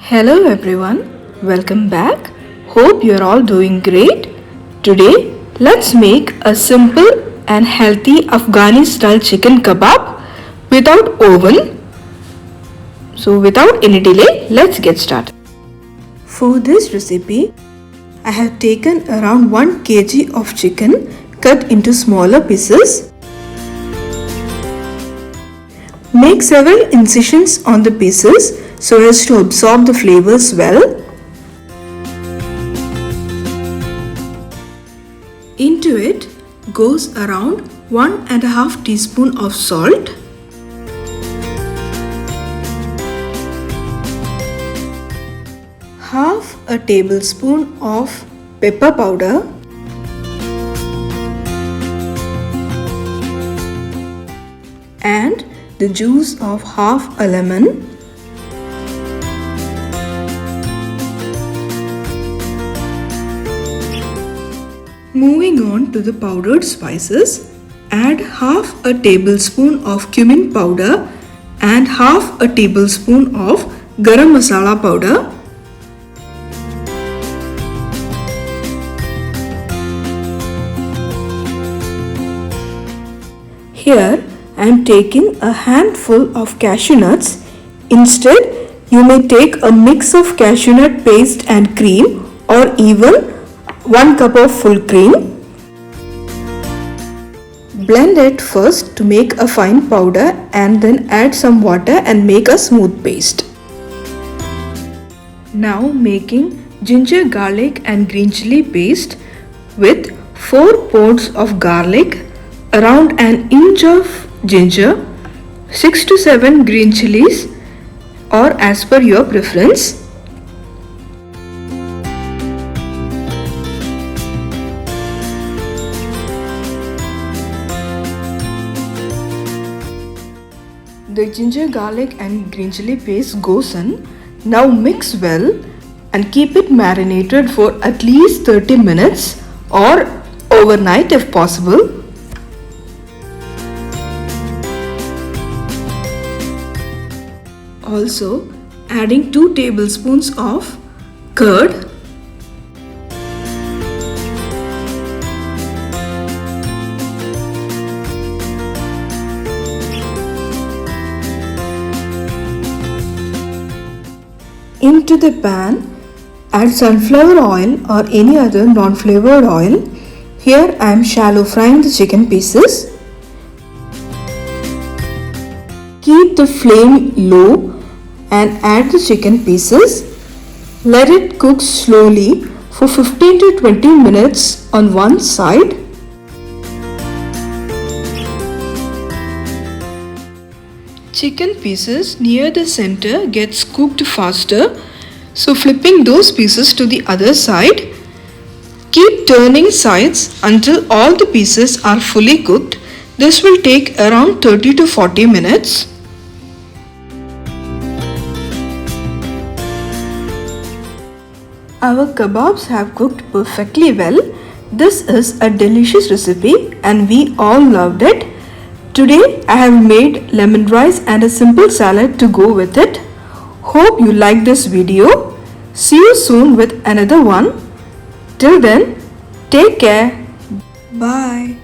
Hello everyone, welcome back. Hope you're all doing great. Today, let's make a simple and healthy Afghani style chicken kebab without oven. So without any delay, let's get started. For this recipe, I have taken around 1 kg of chicken cut into smaller pieces. Make several incisions on the pieces so as to absorb the flavors well. Into it goes around 1.5 teaspoon of salt, half a tablespoon of pepper powder, and the juice of half a lemon. Moving on to the powdered spices, add half a tablespoon of cumin powder and half a tablespoon of garam masala powder. Here I am taking a handful of cashew nuts. Instead, you may take a mix of cashew nut paste and cream, or even 1 cup of full cream. Blend it first to make a fine powder and then add some water and make a smooth paste. Now making ginger, garlic and green chili paste with 4 pods of garlic, around an inch of ginger, 6 to 7 green chilies or as per your preference. The ginger, garlic and green chili paste goes in. Now mix well and keep it marinated for at least 30 minutes or overnight if possible. Also adding 2 tablespoons of curd, into the pan, add sunflower oil or any other non-flavored oil. Here I am shallow frying the chicken pieces. Keep the flame low and add the chicken pieces. Let it cook slowly for 15 to 20 minutes on one side. Chicken pieces near the center gets cooked faster, so flipping those pieces to the other side. Keep turning sides until all the pieces are fully cooked. This will take around 30 to 40 minutes. Our kebabs have cooked perfectly well. This is a delicious recipe and we all loved it. Today I have made lemon rice and a simple salad to go with it. Hope you like this video. See you soon with another one. Till then, take care. Bye.